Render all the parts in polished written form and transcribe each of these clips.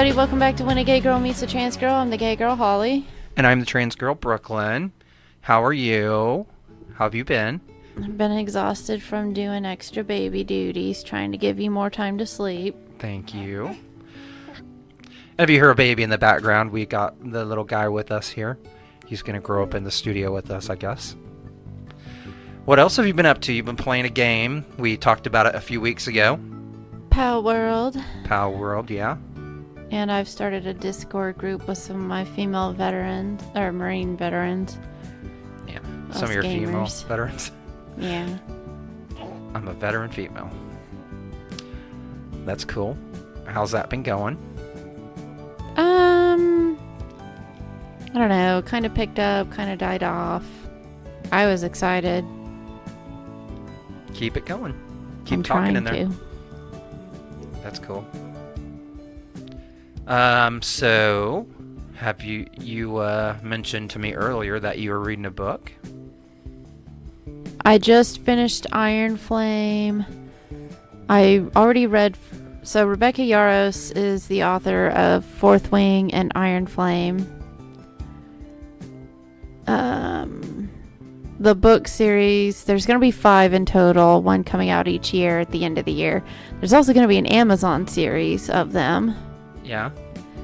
everybody. Welcome back to When a Gay Girl Meets a Trans Girl. I'm the gay girl, Holly. And I'm the trans girl, Brooklyn. How are you? How have you been? I've been exhausted from doing extra baby duties, trying to give you more time to sleep. Thank you. And if you hear a baby in the background, we got the little guy with us here. He's going to grow up in the studio with us, I guess. What else have you been up to? You've been playing a game. We talked about it a few weeks ago. Palworld. Palworld, yeah. And I've started a Discord group with some of my female veterans, or Marine veterans. Yeah, some of your female veterans. Yeah. I'm a veteran female. That's cool. How's that been going? I don't know. Kind of picked up, kind of died off. I was excited. Keep it going. Keep I'm talking in there. to. That's cool. So have you mentioned to me earlier that you were reading a book? I just finished Iron Flame. I already read. So Rebecca Yarros is the author of Fourth Wing and Iron Flame. The book series, there's going to be 5 in total, one coming out each year at the end of the year. There's also going to be an Amazon series of them. Yeah.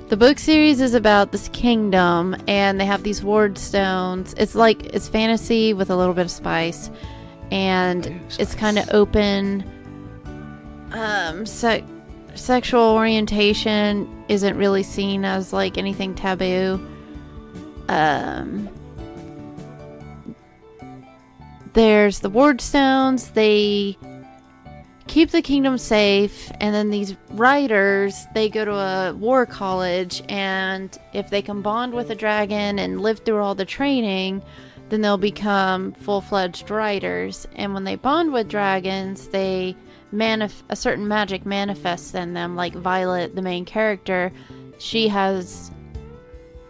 The book series is about this kingdom, and they have these ward stones. It's fantasy with a little bit of spice, and it's kind of open. Sexual orientation isn't really seen as like anything taboo. There's the ward stones. They keep the kingdom safe, and then these riders, they go to a war college, and if they can bond with a dragon and live through all the training, then they'll become full-fledged riders. And when they bond with dragons, they a certain magic manifests in them. Like Violet, the main character, she has,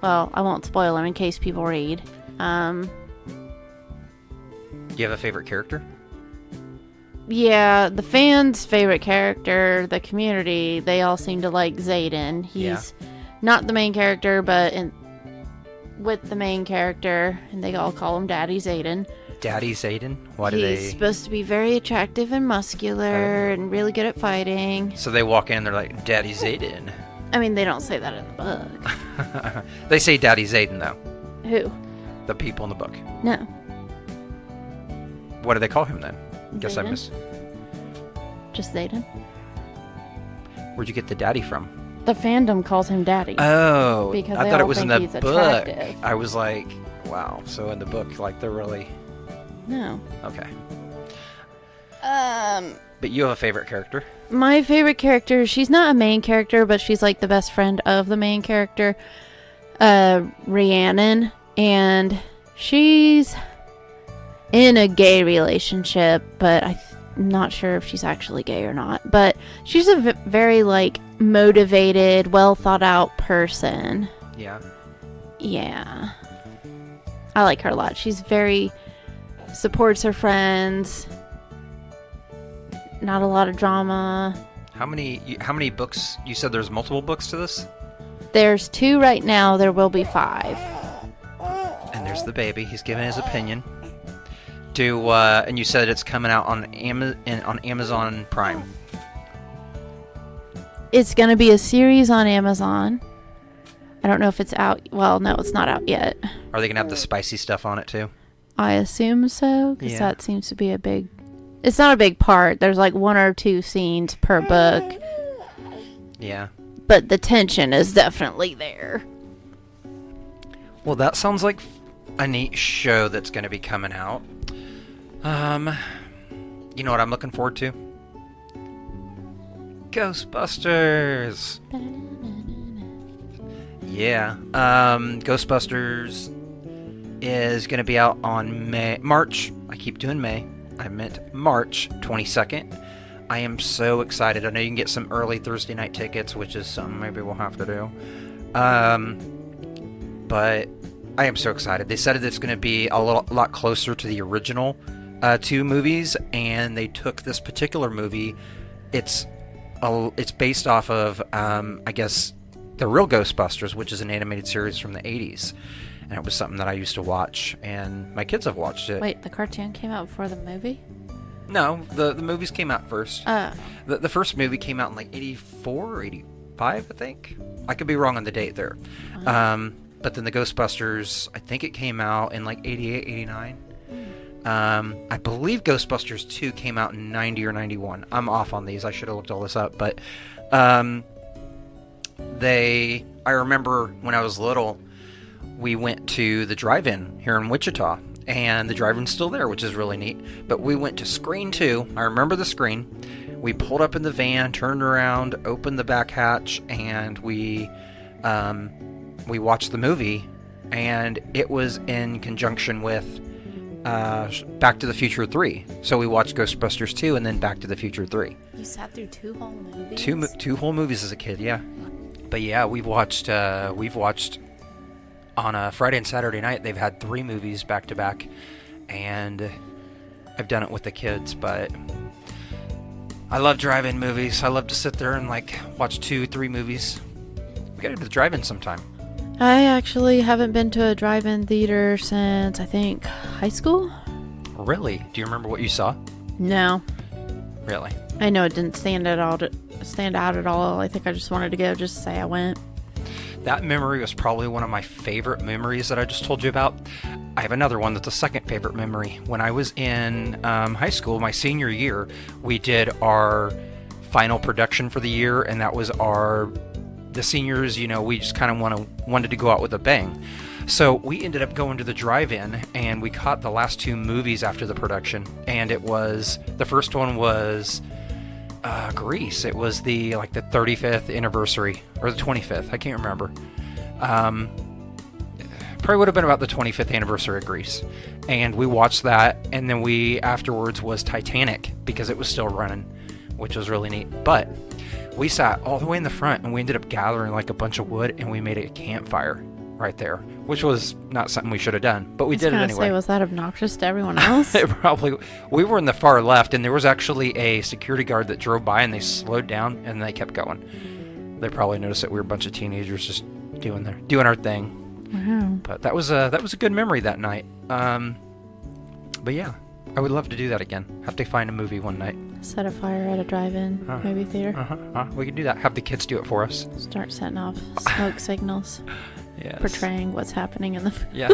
well, I won't spoil them in case people read. Do you have a favorite character? Yeah, the fans' favorite character, the community, they all seem to like Xaden. He's not the main character, but with the main character, and they all call him Daddy Xaden. Daddy Xaden? He's supposed to be very attractive and muscular and really good at fighting. So they walk in and they're like, Daddy Xaden. I mean, they don't say that in the book. They say Daddy Xaden, though. Who? The people in the book. No. What do they call him then? Guess I Xaden? missed. Just Xaden. Where'd you get the daddy from? The fandom calls him Daddy. Oh, because I they thought it all was in think the he's book. attractive. I was like, wow. So in the book, like, they're really... No. Okay. But you have a favorite character? My favorite character, she's not a main character, but she's like the best friend of the main character, Rhiannon, and she's in a gay relationship, but I'm not sure if she's actually gay or not. But she's a very like motivated, well thought out person. Yeah. Yeah. I like her a lot. She's very supports her friends. Not a lot of drama. How many books? You said there's multiple books to this? There's 2 right now. There will be 5. And there's the baby. He's giving his opinion. And you said it's coming out on Amazon Prime. It's going to be a series on Amazon. I don't know if it's out. Well, no, it's not out yet. Are they going to have the spicy stuff on it too? I assume so, because that seems to be a big... It's not a big part. There's like 1 or 2 scenes per book. Yeah. But the tension is definitely there. Well, that sounds like a neat show that's going to be coming out. You know what I'm looking forward to? Ghostbusters! Yeah. Ghostbusters is going to be out on March. I keep doing May. I meant March 22nd. I am so excited. I know you can get some early Thursday night tickets, which is something maybe we'll have to do. But I am so excited. They said it's going to be a lot closer to the original 2 movies, and they took this particular movie. It's based off of, I guess, the real Ghostbusters, which is an animated series from the 80s. And it was something that I used to watch, and my kids have watched it. Wait, the cartoon came out before the movie? No, the movies came out first. The first movie came out in like 84 or 85, I think. I could be wrong on the date there. But then the Ghostbusters, I think it came out in like 88, 89. I believe Ghostbusters 2 came out in 90 or 91. I'm off on these. I should have looked all this up. But I remember when I was little, we went to the drive-in here in Wichita, and the drive-in's still there, which is really neat. But we went to Screen 2. I remember the screen. We pulled up in the van, turned around, opened the back hatch, and we watched the movie. And it was in conjunction with Back to the Future 3. So we watched Ghostbusters 2 and then Back to the Future 3. You sat through 2 whole movies? Two whole movies as a kid, yeah. But yeah, we've watched on a Friday and Saturday night. They've had 3 movies back to back, and I've done it with the kids. But I love drive-in movies. I love to sit there and like watch 2-3 movies. We gotta do the drive-in sometime. I actually haven't been to a drive-in theater since, I think, high school. Really? Do you remember what you saw? No. Really? I know it didn't stand out at all. I think I just wanted to go just to say I went. That memory was probably one of my favorite memories that I just told you about. I have another one that's a second favorite memory. When I was in high school, my senior year, we did our final production for the year, and that was the seniors, we just kind of wanted to go out with a bang. So we ended up going to the drive-in, and we caught the last 2 movies after the production, and the first one was Grease. It was the 35th anniversary, or the 25th, I can't remember. Probably would have been about the 25th anniversary of Grease. And we watched that, and then afterwards was Titanic, because it was still running, which was really neat. But we sat all the way in the front, and we ended up gathering like a bunch of wood, and we made a campfire right there, which was not something we should have done, but we did it anyway. Was that obnoxious to everyone else? We were in the far left, and there was actually a security guard that drove by, and they slowed down, and they kept going. They probably noticed that we were a bunch of teenagers just doing our thing. Wow. But that was a good memory that night. But yeah, I would love to do that again. Have to find a movie one night. Set a fire at a drive-in movie theater. We can do that. Have the kids do it for us. Start setting off smoke signals. Yes. Portraying what's happening in the yeah.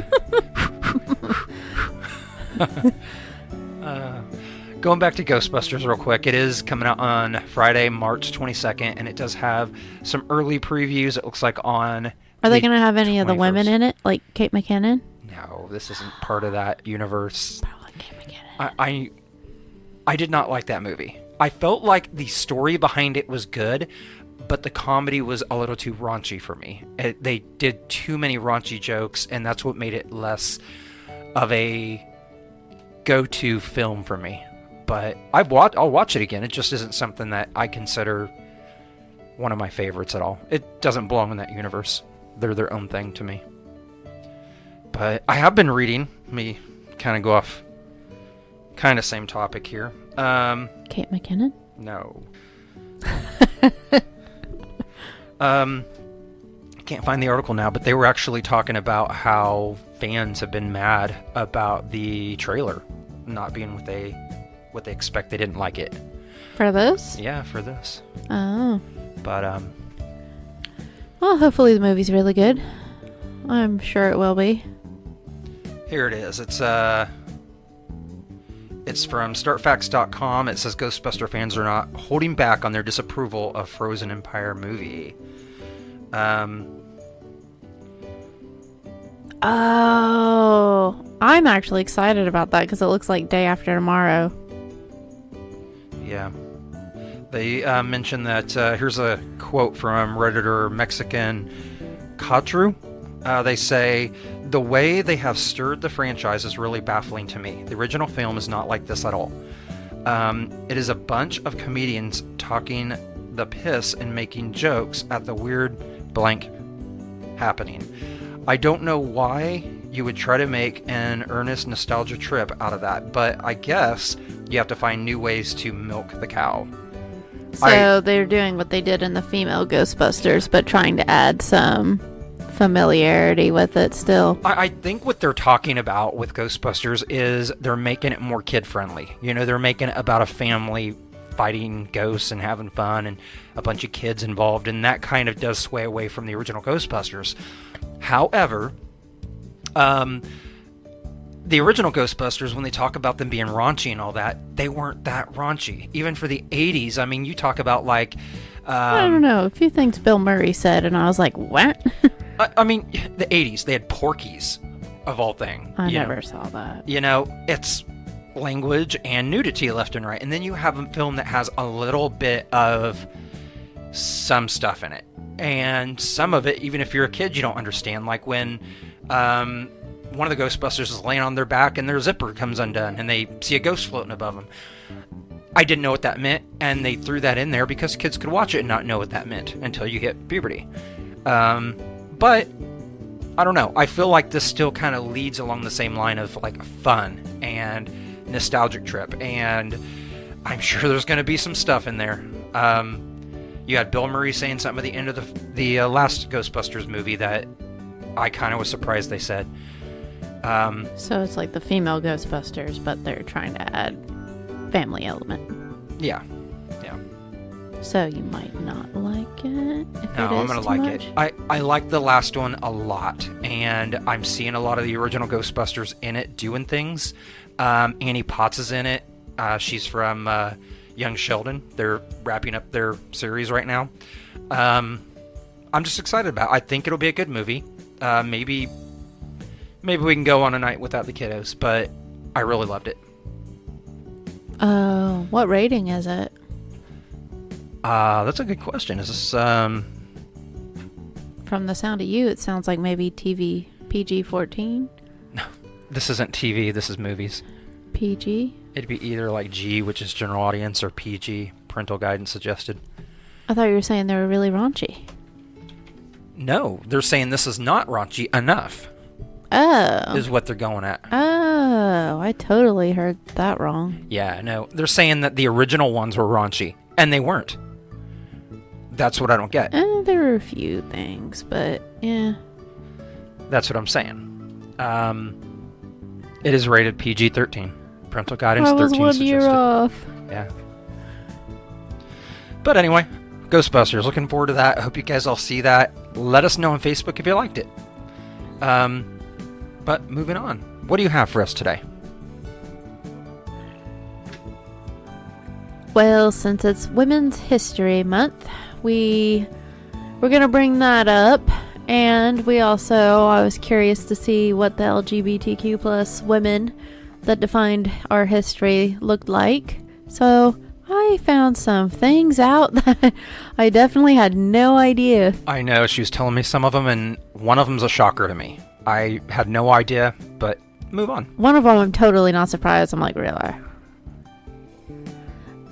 Going back to Ghostbusters real quick, it is coming out on Friday, March 22nd, and it does have some early previews. It looks like on Are they going to have any of the women in it, like Kate McKinnon? No, this isn't part of that universe. Probably Kate McKinnon. I did not like that movie. I felt like the story behind it was good, but the comedy was a little too raunchy for me. They did too many raunchy jokes, and that's what made it less of a go-to film for me. But I'll watch it again. It just isn't something that I consider one of my favorites at all. It doesn't belong in that universe. They're their own thing to me. But I have been reading. Let me kind of go off kind of same topic here. Kate McKinnon? No. I can't find the article now, but they were actually talking about how fans have been mad about the trailer not being what they expect. They didn't like it. For this? Yeah, for this. Oh. But well, hopefully the movie's really good. I'm sure it will be. Here it is. It's from startfacts.com. It says Ghostbuster fans are not holding back on their disapproval of Frozen Empire movie. Oh, I'm actually excited about that because it looks like Day After Tomorrow. Yeah. They mentioned that, here's a quote from Redditor Mexican Katru. They say, the way they have stirred the franchise is really baffling to me. The original film is not like this at all. It is a bunch of comedians talking the piss and making jokes at the weird blank happening. I don't know why you would try to make an earnest nostalgia trip out of that, but I guess you have to find new ways to milk the cow. So they're doing what they did in the female Ghostbusters, but trying to add some familiarity with it still. I think what they're talking about with Ghostbusters is they're making it more kid-friendly. You know, they're making it about a family fighting ghosts and having fun and a bunch of kids involved, and that kind of does sway away from the original Ghostbusters. However, the original Ghostbusters, when they talk about them being raunchy and all that, they weren't that raunchy. Even for the 80s, I mean, you talk about like... I don't know, a few things Bill Murray said, and I was like, what? I mean, the 80s, they had Porky's, of all things. I never saw that. You know, it's language and nudity left and right. And then you have a film that has a little bit of some stuff in it. And some of it, even if you're a kid, you don't understand. Like when one of the Ghostbusters is laying on their back and their zipper comes undone and they see a ghost floating above them. I didn't know what that meant, and they threw that in there because kids could watch it and not know what that meant until you hit puberty. But I don't know. I feel like this still kind of leads along the same line of like fun and nostalgic trip, and I'm sure there's going to be some stuff in there. You had Bill Murray saying something at the end of the last Ghostbusters movie that I kind of was surprised they said. So it's like the female Ghostbusters, but they're trying to add family element. Yeah. So you might not like it. No, I'm gonna like it. I like the last one a lot, and I'm seeing a lot of the original Ghostbusters in it doing things. Annie Potts is in it. She's from Young Sheldon. They're wrapping up their series right now. I'm just excited about it. I think it'll be a good movie. Maybe we can go on a night without the kiddos, but I really loved it. What rating is it? That's a good question. Is this, From the sound of you, it sounds like maybe TV PG-14? No, this isn't TV. This is movies. PG? It'd be either like G, which is general audience, or PG, parental guidance suggested. I thought you were saying they were really raunchy. No, they're saying this is not raunchy enough. Oh. Is what they're going at. Oh, I totally heard that wrong. Yeah, no. They're saying that the original ones were raunchy, and they weren't. That's what I don't get. There were a few things, but yeah. That's what I'm saying. It is rated PG-13. Parental guidance 13 suggested. I was 1 year off. Yeah. But anyway, Ghostbusters. Looking forward to that. I hope you guys all see that. Let us know on Facebook if you liked it. But moving on. What do you have for us today? Well, since it's Women's History Month, we're going to bring that up. And I was curious to see what the LGBTQ plus women that defined our history looked like. So I found some things out that I definitely had no idea. I know, she was telling me some of them, and one of them's a shocker to me. I had no idea, but move on. One of them I'm totally not surprised. I'm like, really?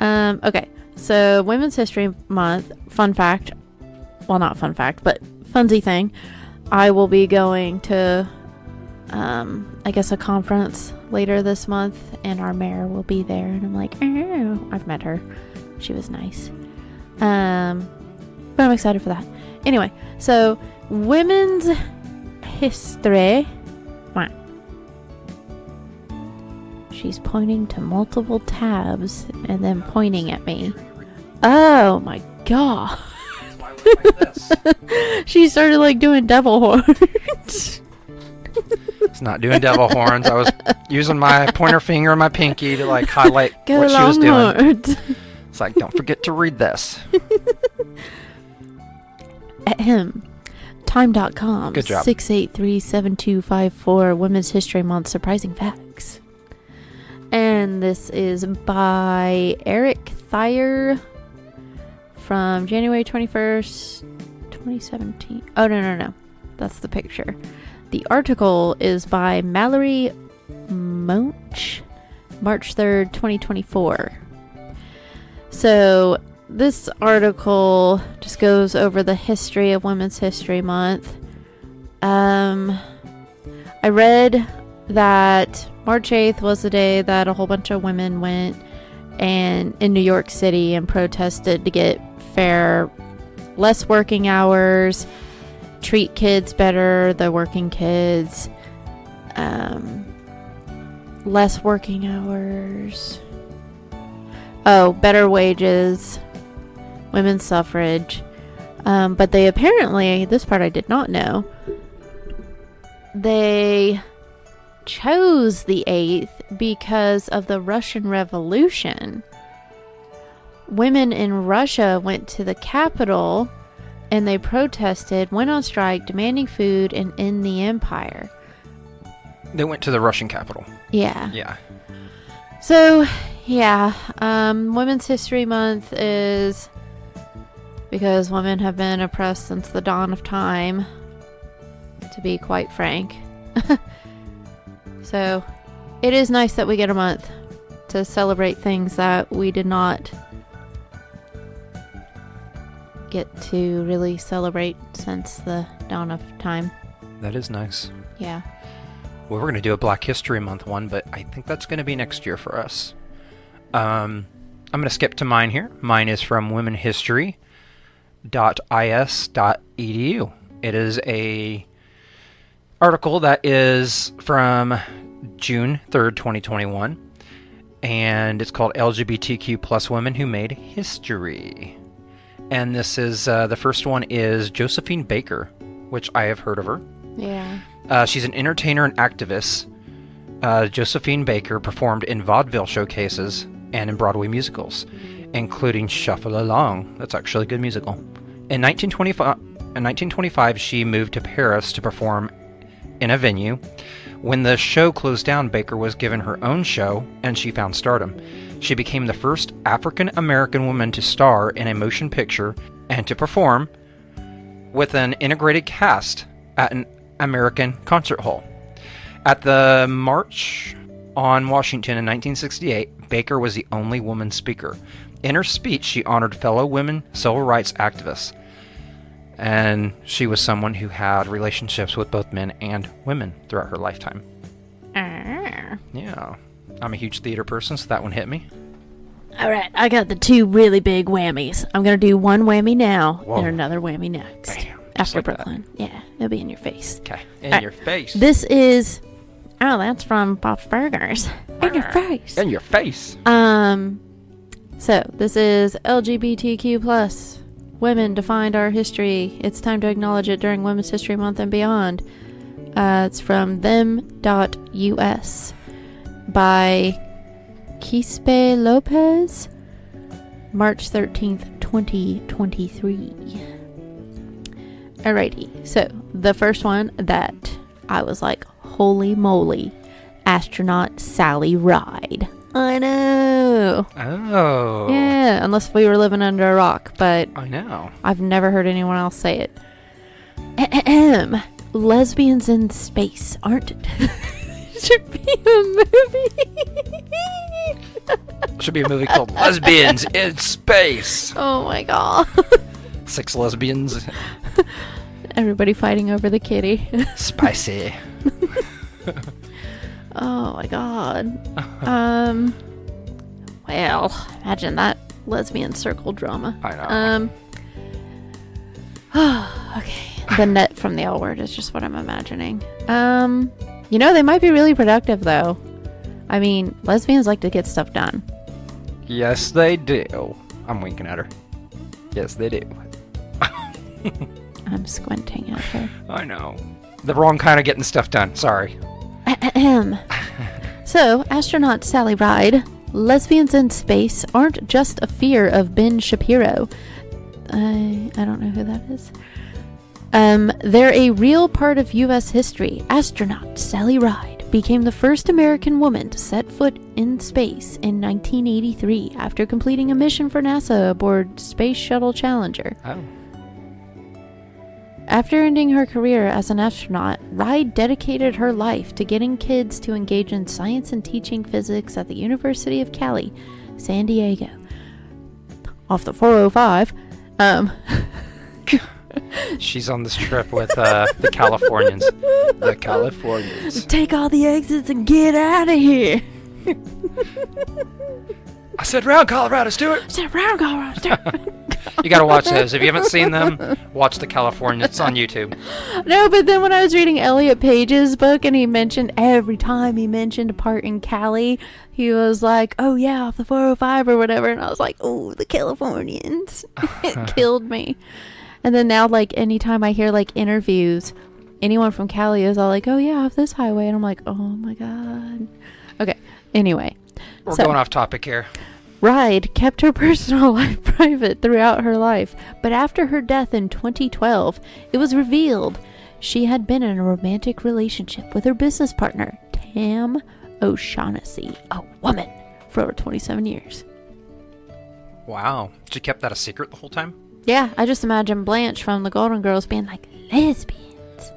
Okay, so Women's History Month, fun fact. Well, not fun fact, but funsy thing. I will be going to, I guess, a conference later this month, and our mayor will be there, and I'm like, oh, I've met her. She was nice. But I'm excited for that. Anyway, so Women's History. Wow. She's pointing to multiple tabs and then pointing at me. Oh my god. She started like doing devil horns. It's not doing devil horns. I was using my pointer finger and my pinky to like highlight what she was doing. It's like, don't forget to read this. Ahem. Time.com. Good job. 683-7254. Women's History Month Surprising Facts. And this is by Eric Thayer from January 21st, 2017. Oh, no. That's the picture. The article is by Mallory Monch, March 3rd, 2024. So this article just goes over the history of Women's History Month. I read that March 8th was the day that a whole bunch of women went and in New York City and protested to get fair, less working hours, treat kids better, the working kids, less working hours, better wages, women's suffrage. But they apparently, this part I did not know, they chose the 8th because of the Russian Revolution. Women in Russia went to the capital and they protested, went on strike, demanding food and end the empire. They went to the Russian capital. Yeah. Yeah. So, yeah, Women's History Month is because women have been oppressed since the dawn of time, to be quite frank. So, it is nice that we get a month to celebrate things that we did not get to really celebrate since the dawn of time. That is nice. Yeah. Well, we're going to do a Black History Month one, but I think that's going to be next year for us. I'm going to skip to mine here. Mine is from womenhistory.is.edu. It is a article that is from June 3rd, 2021, and it's called LGBTQ plus women who made history. And this is, the first one is Josephine Baker, which I have heard of her. Yeah. She's an entertainer and activist. Josephine Baker performed in vaudeville showcases and in Broadway musicals, including Shuffle Along. That's actually a good musical. In 1925, she moved to Paris to perform in a venue. When the show closed down, Baker was given her own show, and she found stardom. She became the first African-American woman to star in a motion picture and to perform with an integrated cast at an American concert hall. At the March on Washington in 1968, Baker was the only woman speaker. In her speech, she honored fellow women civil rights activists. And she was someone who had relationships with both men and women throughout her lifetime. Yeah. I'm a huge theater person, so that one hit me. Alright, I got the 2 really big whammies. I'm going to do one whammy now and another whammy next. Bam. After like Brooklyn. That. Yeah, it'll be in your face. Okay, in your face. This is... Oh, that's from Bob's Burgers. In your face. In your face. So, this is LGBTQ plus. Women defined our history. It's time to acknowledge it during Women's History Month and beyond. It's from them.us by Quispe Lopez, March 13th, 2023. Alrighty, so the first one that I was like, holy moly, astronaut Sally Ride. I know. Oh. Yeah, unless we were living under a rock, but I know. I've never heard anyone else say it. Lesbians in space aren't... Should be a movie. Should be a movie called Lesbians in Space. Oh my god. 6 lesbians. Everybody fighting over the kitty. Spicy. Oh my god. Well, imagine that lesbian circle drama. I know. Okay. The net from the L Word is just what I'm imagining. You know, they might be really productive though. I mean, lesbians like to get stuff done. Yes, they do. I'm winking at her. Yes, they do. I'm squinting at her. I know. The wrong kind of getting stuff done. Sorry. So, astronaut Sally Ride, lesbians in space aren't just a fear of Ben Shapiro. I don't know who that is. They're a real part of U.S. history. Astronaut Sally Ride became the first American woman to set foot in space in 1983 after completing a mission for NASA aboard Space Shuttle Challenger. Oh. After ending her career as an astronaut, Ride dedicated her life to getting kids to engage in science and teaching physics at the University of Cali, San Diego. Off the 405. She's on this trip with the Californians. The Californians. Take all the exits and get out of here. I said round Colorado, Stuart. Sit around, Colorado. You gotta watch those. If you haven't seen them, watch the California. It's on YouTube. No, but then when I was reading Elliot Page's book and he mentioned every time he mentioned a part in Cali, he was like, oh yeah, off the 405 or whatever. And I was like, oh, the Californians. It killed me. And then now, like, anytime I hear, like, interviews, anyone from Cali is all like, oh yeah, off this highway. And I'm like, oh my God. Okay, anyway. We're going off topic here. Ride kept her personal life private throughout her life, but after her death in 2012, it was revealed she had been in a romantic relationship with her business partner, Tam O'Shaughnessy, a woman, for over 27 years. Wow. She kept that a secret the whole time? Yeah, I just imagine Blanche from the Golden Girls being like, lesbians.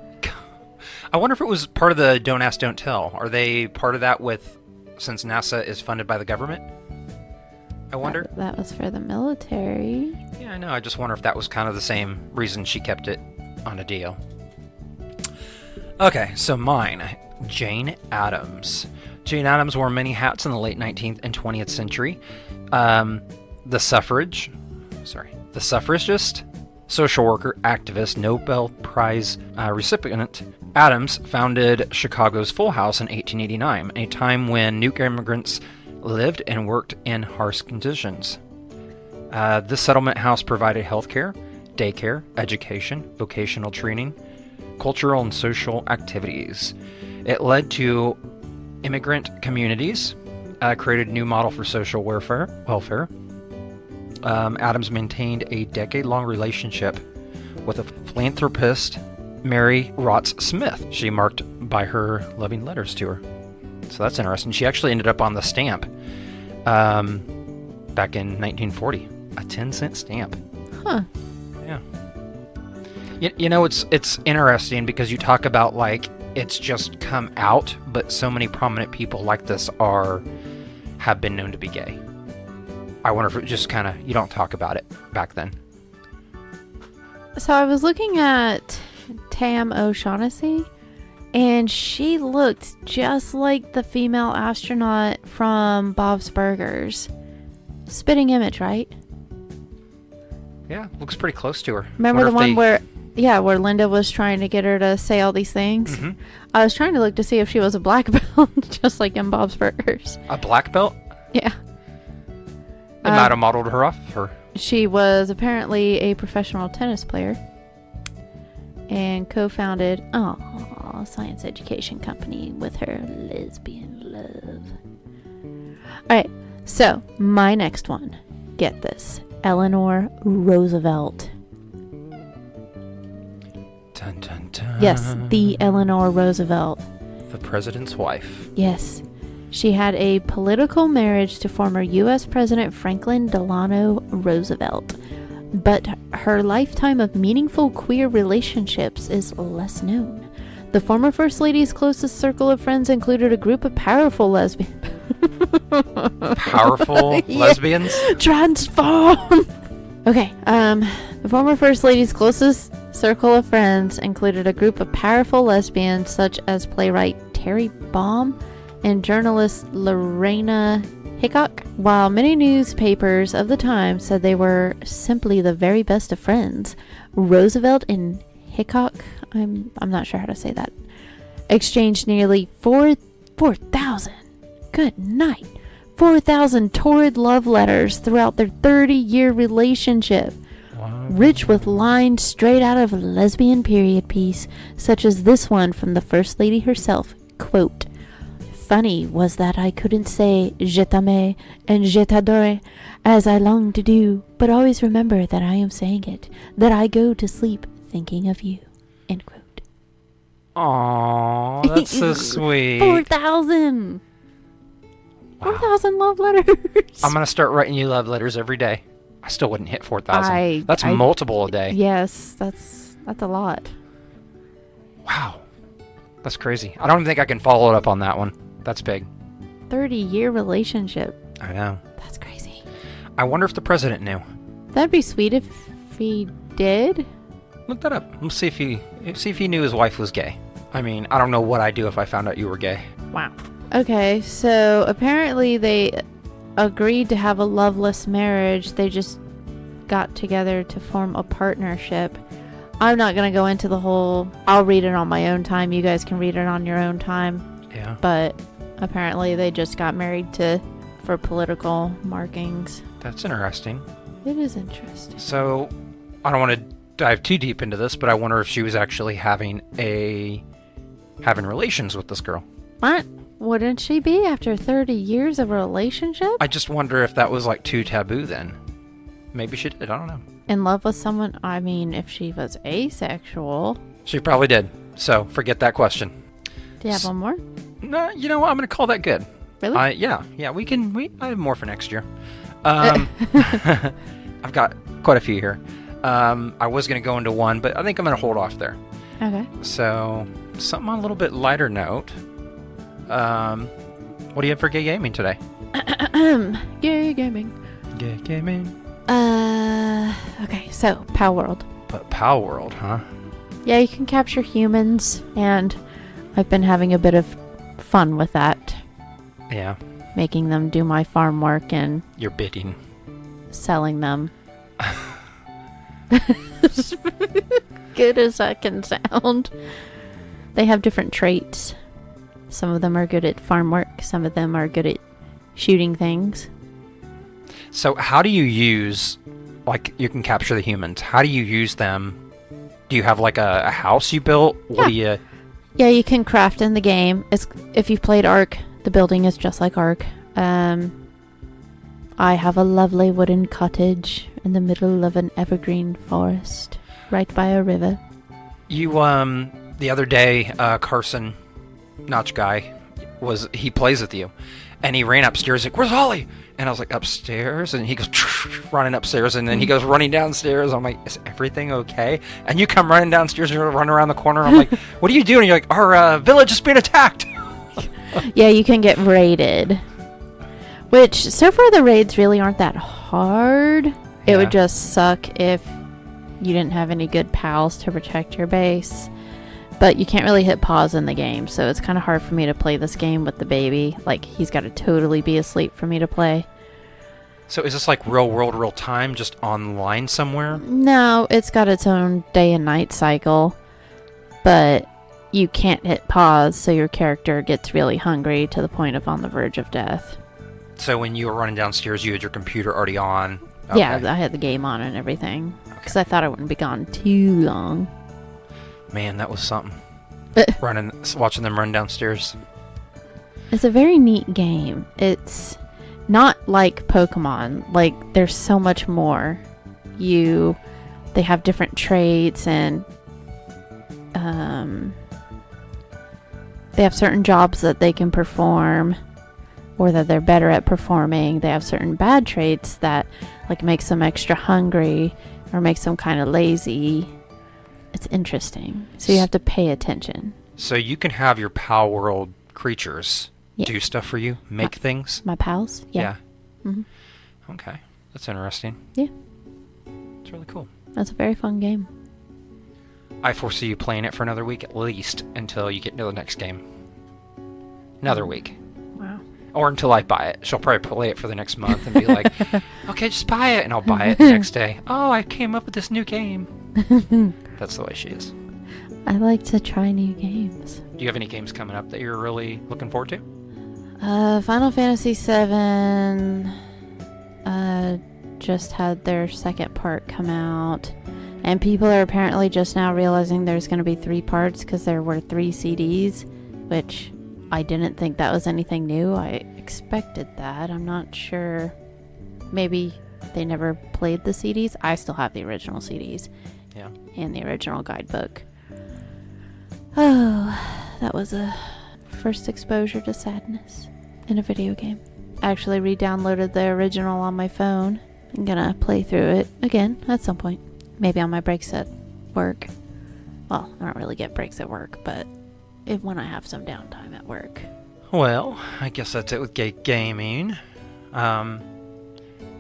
I wonder if it was part of the Don't Ask, Don't Tell. Are they part of that since NASA is funded by the government? I wonder. That was for the military. Yeah, I know. I just wonder if that was kind of the same reason she kept it on a deal. Okay, so mine. Jane Addams. Jane Addams wore many hats in the late 19th and 20th century. The suffragist, social worker, activist, Nobel Prize recipient, Addams founded Chicago's Full House in 1889, a time when new immigrants lived and worked in harsh conditions. This settlement house provided healthcare, daycare, education, vocational training, cultural and social activities. It led to immigrant communities, created a new model for social welfare. Addams maintained a decade-long relationship with a philanthropist, Mary Rotz Smith. She marked by her loving letters to her. So that's interesting. She actually ended up on the stamp back in 1940. A 10-cent stamp. Huh. Yeah. You know, it's interesting because you talk about, like, it's just come out, but so many prominent people like this have been known to be gay. I wonder if it just kind of, you don't talk about it back then. So I was looking at Tam O'Shaughnessy, and she looked just like the female astronaut from Bob's Burgers. Spitting image, right? Yeah, looks pretty close to her. Remember the one where Linda was trying to get her to say all these things? Mm-hmm. I was trying to look to see if she was a black belt, just like in Bob's Burgers. A black belt? Yeah. They might have modeled her off her. She was apparently a professional tennis player and co-founded a science education company with her lesbian love. Alright, so my next one. Get this. Eleanor Roosevelt. Dun, dun, dun. Yes, the Eleanor Roosevelt. The president's wife. Yes. She had a political marriage to former U.S. President Franklin Delano Roosevelt, but her lifetime of meaningful queer relationships is less known. The former First Lady's closest circle of friends included a group of powerful lesbians. Powerful lesbians? Transform! Okay, the former First Lady's closest circle of friends included a group of powerful lesbians such as playwright Terry Baum and journalist Lorena Hickok, while many newspapers of the time said they were simply the very best of friends. Roosevelt and Hickok, I'm not sure how to say that, exchanged nearly 4,000, good night, 4,000 torrid love letters throughout their 30-year relationship. Wow. Rich with lines straight out of a lesbian period piece, such as this one from the First Lady herself, quote, "Funny was that I couldn't say je t'aime and je t'adore as I long to do, but always remember that I am saying it, that I go to sleep thinking of you." End quote. Aww, that's so sweet. 4,000! Wow. 4,000 love letters! I'm going to start writing you love letters every day. I still wouldn't hit 4,000. That's multiple a day. Yes, that's a lot. Wow. That's crazy. I don't think I can follow it up on that one. That's big. 30-year relationship. I know. That's crazy. I wonder if the president knew. That'd be sweet if he did. Look that up. Let's see if he knew his wife was gay. I mean, I don't know what I'd do if I found out you were gay. Wow. Okay, so apparently they agreed to have a loveless marriage. They just got together to form a partnership. I'm not going to go into the whole, I'll read it on my own time. You guys can read it on your own time. Yeah. But apparently they just got married for political markings. That's interesting. It is interesting. So, I don't want to dive too deep into this, but I wonder if she was actually having relations with this girl. What? Wouldn't she be after 30 years of a relationship? I just wonder if that was like too taboo then. Maybe she did. I don't know. In love with someone? I mean, if she was asexual. She probably did. So, forget that question. Do you have one more? No, you know what? I'm going to call that good. Really? Yeah. I have more for next year. I've got quite a few here. I was going to go into one, but I think I'm going to hold off there. Okay. So, something on a little bit lighter note. What do you have for gay gaming today? Gay gaming. Gay gaming. Okay, so, Palworld. But Palworld, huh? Yeah, you can capture humans, and I've been having a bit of fun with that. Yeah. Making them do my farm work and... You're bidding. Selling them. Good as that can sound. They have different traits. Some of them are good at farm work. Some of them are good at shooting things. So how do you use, like, you can capture the humans. How do you use them? Do you have, like, a house you built? What do you... Yeah, you can craft in the game. If you've played Ark, the building is just like Ark. I have a lovely wooden cottage in the middle of an evergreen forest, right by a river. You, the other day, Carson, Notch guy, he plays with you, and he ran upstairs, like, where's Holly? And I was like, upstairs? And he goes, running upstairs, and then he goes running downstairs. I'm like, is everything okay? And you come running downstairs, and you run around the corner, I'm like, what are you doing? And you're like, our village is being attacked! Yeah, you can get raided. Which, so far the raids really aren't that hard. It would just suck if you didn't have any good pals to protect your base. But you can't really hit pause in the game, so it's kind of hard for me to play this game with the baby. Like, he's got to totally be asleep for me to play. So is this like real world, real time, just online somewhere? No, it's got its own day and night cycle. But you can't hit pause, so your character gets really hungry to the point of on the verge of death. So when you were running downstairs, you had your computer already on? Okay. Yeah, I had the game on and everything. Because I thought I wouldn't be gone too long. Man, that was something. Watching them run downstairs. It's a very neat game. It's not like Pokemon. Like, there's so much more. They have different traits, and they have certain jobs that they can perform, or that they're better at performing. They have certain bad traits that, like, makes them extra hungry, or makes them kind of lazy. It's interesting. So you have to pay attention. So you can have your Palworld creatures do stuff for you? Make things? My pals? Yeah. Mm-hmm. Okay. That's interesting. Yeah. It's really cool. That's a very fun game. I foresee you playing it for another week at least until you get into the next game. Another week. Wow. Or until I buy it. She'll probably play it for the next month and be like, okay, just buy it. And I'll buy it the next day. Oh, I came up with this new game. That's the way she is. I like to try new games. Do you have any games coming up that you're really looking forward to? Final Fantasy VII just had their second part come out. And people are apparently just now realizing there's going to be 3 parts because there were 3 CDs, which I didn't think that was anything new. I expected that. I'm not sure. Maybe they never played the CDs. I still have the original CDs. Yeah. And the original guidebook. Oh, that was a first exposure to sadness in a video game. I actually re-downloaded the original on my phone. I'm gonna play through it again at some point. Maybe on my breaks at work. Well, I don't really get breaks at work, but when I have some downtime at work. Well, I guess that's it with gay gaming. Got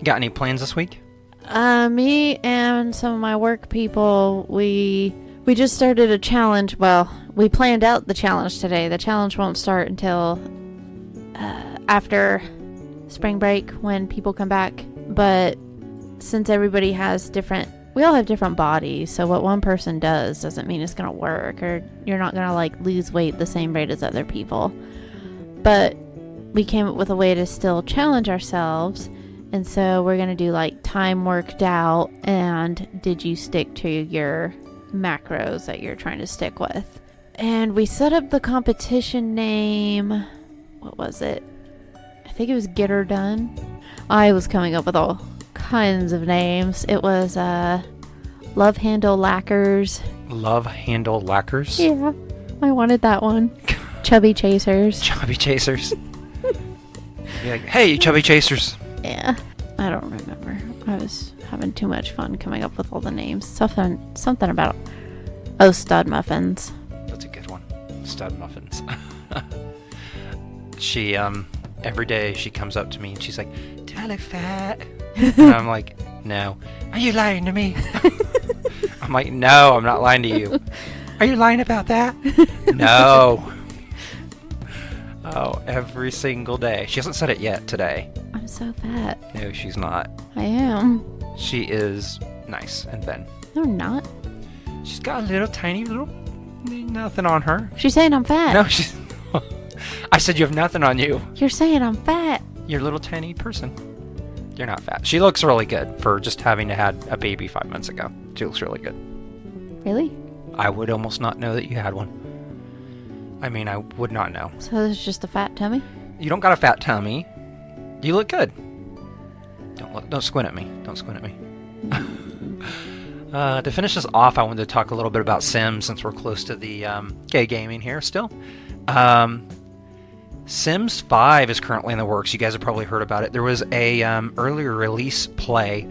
any plans this week? Me and some of my work people, we just started a challenge. Well, we planned out the challenge today. The challenge won't start until after spring break when people come back. But since everybody has we all have different bodies, so what one person does doesn't mean it's going to work, or you're not going to like lose weight the same rate as other people. But we came up with a way to still challenge ourselves, and so we're going to do like time worked out and did you stick to your macros that you're trying to stick with. And we set up the competition name. What was it? I think it was Get Her Done. I was coming up with all kinds of names. It was Love Handle Lacquers. Love Handle Lacquers? Yeah, I wanted that one. Chubby Chasers. Chubby Chasers. Be like, hey, Chubby Chasers. Yeah, I don't remember. I was having too much fun coming up with all the names. Something about Stud Muffins. That's a good one. Stud Muffins. She every day she comes up to me and she's like, do I look fat? And I'm like, no. Are you lying to me? I'm like, no, I'm not lying to you. Are you lying about that? No. Oh, every single day. She hasn't said it yet today. I'm so fat. No, she's not. I am. She is nice and thin. No, I'm not. She's got a little tiny little nothing on her. She's saying I'm fat. No, she's... I said you have nothing on you. You're saying I'm fat. You're a little tiny person. You're not fat. She looks really good for just having had a baby 5 months ago. She looks really good. Really? I would almost not know that you had one. I mean, I would not know. So this is just a fat tummy? You don't got a fat tummy. You look good. Don't squint at me. Don't squint at me. To finish this off, I wanted to talk a little bit about Sims since we're close to the gay gaming here still. Sims 5 is currently in the works. You guys have probably heard about it. There was a earlier release play,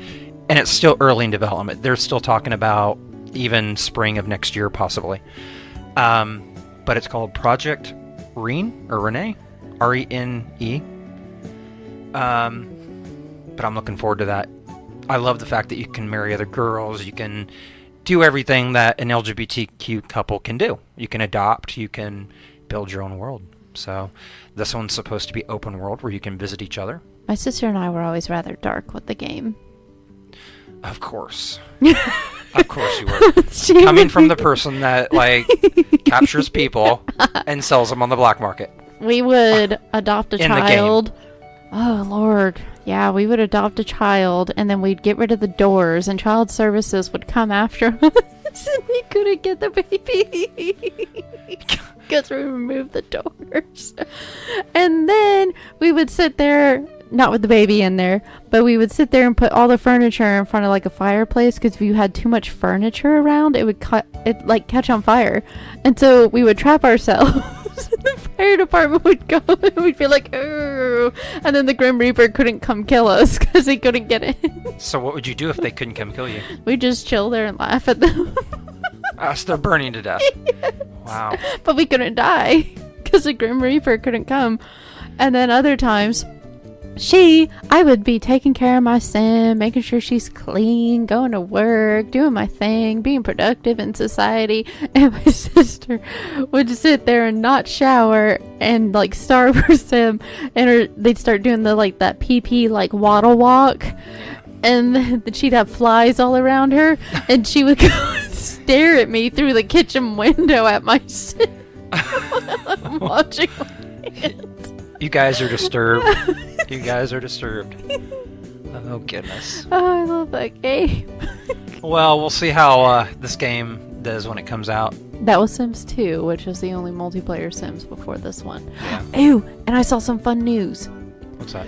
and it's still early in development. They're still talking about even spring of next year, possibly. But it's called Project Rene, or Renee, R-E-N-E. But I'm looking forward to that. I love the fact that you can marry other girls. You can do everything that an LGBTQ couple can do. You can adopt. You can build your own world. So this one's supposed to be open world where you can visit each other. My sister and I were always rather dark with the game. Of course. Of course you were. Coming from the person that, like, captures people and sells them on the black market. We would adopt a In the child. Oh, Lord. Yeah, we would adopt a child, and then we'd get rid of the doors, and child services would come after us, and we couldn't get the baby. Because we removed the doors. And then we would sit there, not with the baby in there, but we would sit there and put all the furniture in front of like a fireplace, because if you had too much furniture around, it would catch on fire. And so we would trap ourselves. The fire department would come and we'd be like, oh, and then the Grim Reaper couldn't come kill us because he couldn't get in. So what would you do if they couldn't come kill you? We'd just chill there and laugh at them. So they're burning to death. Yes. Wow. But we couldn't die because the Grim Reaper couldn't come. And then other times, I would be taking care of my sim, making sure she's clean, going to work, doing my thing, being productive in society. And my sister would sit there and not shower and like starve her sim. And they'd start doing that pee like waddle walk. And then she'd have flies all around her. And she would go and stare at me through the kitchen window at my sim while I'm watching my hands. You guys are disturbed. You guys are disturbed. Oh, goodness. Oh, I love that game. Well, we'll see how this game does when it comes out. That was Sims 2, which was the only multiplayer Sims before this one. Yeah. Ooh, and I saw some fun news. What's that?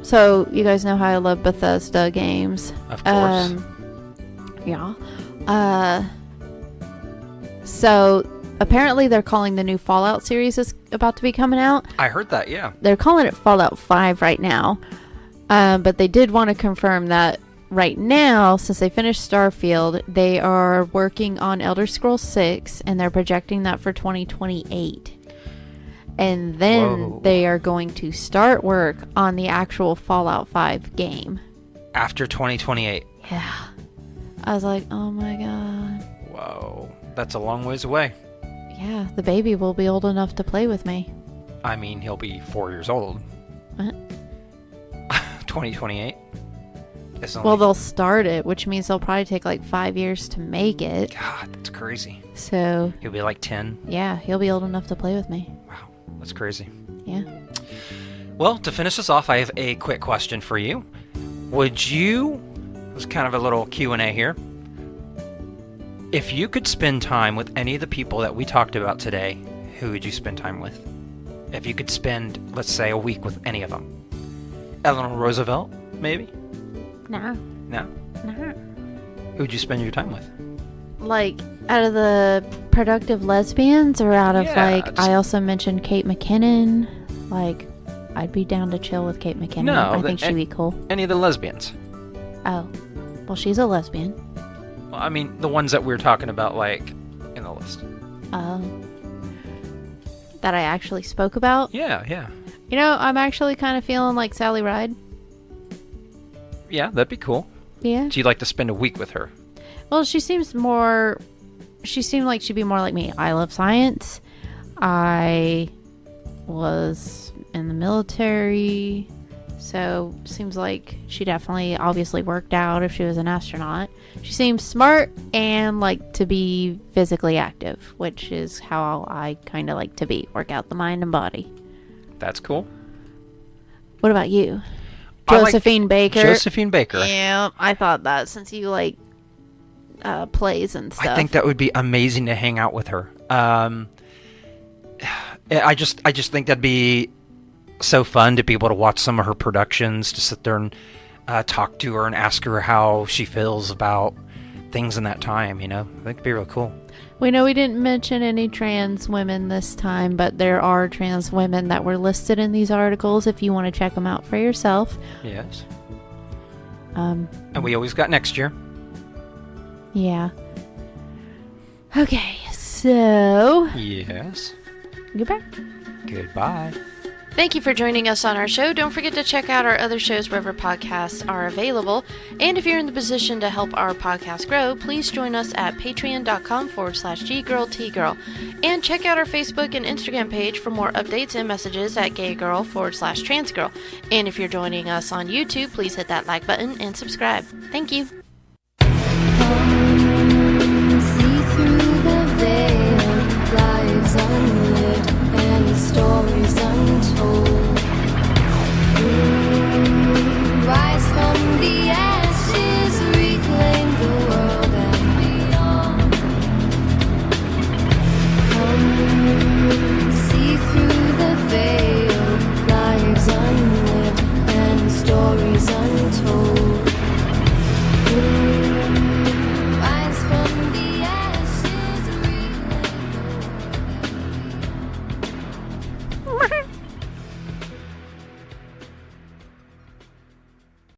So you guys know how I love Bethesda games. Of course. Yeah. So apparently they're calling the new Fallout series is about to be coming out. I heard that, yeah. They're calling it Fallout 5 right now. But they did want to confirm that right now, since they finished Starfield, they are working on Elder Scrolls 6, and they're projecting that for 2028. And then they are going to start work on the actual Fallout 5 game. After 2028. Yeah. I was like, oh my god. Whoa. That's a long ways away. Yeah, the baby will be old enough to play with me. I mean, he'll be 4 years old. What? 2028. Well, they'll start it, which means they'll probably take like 5 years to make it. God, that's crazy. So He'll be like 10. yeah, he'll be old enough to play with me. Wow, that's crazy. Yeah. Well, to finish us off, I have a quick question for you. Would you, it's kind of a little Q&A here. If you could spend time with any of the people that we talked about today, who would you spend time with? If you could spend, let's say, a week with any of them. Eleanor Roosevelt, maybe? Nah. No? Nah. Who would you spend your time with? Like, out of the productive lesbians, or out of, I also mentioned Kate McKinnon. Like, I'd be down to chill with Kate McKinnon. No, I think she'd be cool. Any of the lesbians. Oh. Well, she's a lesbian. Well, I mean, the ones that we're talking about, like, in the list. That I actually spoke about? Yeah. You know, I'm actually kind of feeling like Sally Ride. Yeah, that'd be cool. Yeah. Do you like to spend a week with her? Well, she seemed like she'd be more like me. I love science. I was in the military, so seems like she definitely obviously worked out if she was an astronaut. She seems smart and like to be physically active, which is how I kind of like to be. Work out the mind and body. That's cool. What about you? Josephine Baker. Josephine Baker. Yeah, I thought that since you like plays and stuff. I think that would be amazing to hang out with her. I just think that'd be so fun to be able to watch some of her productions, to sit there and talk to her and ask her how she feels about things in that time, you know? I think it'd be real cool. We know we didn't mention any trans women this time, but there are trans women that were listed in these articles if you want to check them out for yourself. Yes. And we always got next year. Yeah. Okay, so... Yes. Goodbye. Goodbye. Thank you for joining us on our show. Don't forget to check out our other shows wherever podcasts are available. And if you're in the position to help our podcast grow, please join us at patreon.com/ggirltgirl. And check out our Facebook and Instagram page for more updates and messages at gaygirl/transgirl. And if you're joining us on YouTube, please hit that like button and subscribe. Thank you.